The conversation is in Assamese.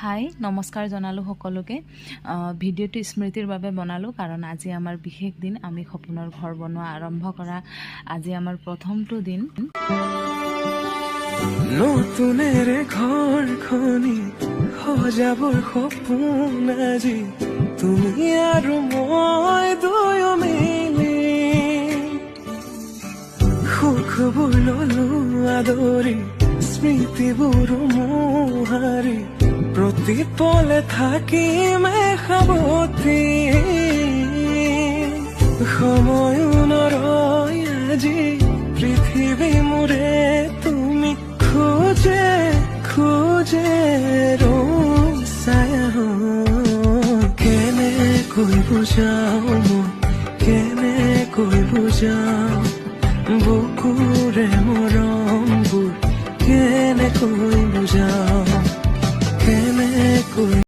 হাই নমস্কাৰ জনালোঁ সকলোকে। ভিডিঅ'টো স্মৃতিৰ বাবে বনালোঁ কাৰণ আজি আমাৰ বিশেষ দিন। আমি সপোনৰ ঘৰ বনোৱা আৰম্ভ কৰা আজি আমাৰ প্ৰথমটো দিন। নতুনেৰে ঘৰখনি সজাবৰ সপোন আজি তুমি আৰু মই দুয়ো মিলি সুখবোৰ ললো আদৰি স্মৃতিবোৰ মোহাৰি প্ৰতি পলে থাকিমে সাৱতি সময় নৰয় আজি পৃথিৱী মোৰে তুমি খোজে খোজে ৰচায়া কেনেকৈ বুজাও মই কেনেকৈ বুজাও বুকুৰে মৰমবোৰ কেনেকৈ বুজাও কেনেকৈ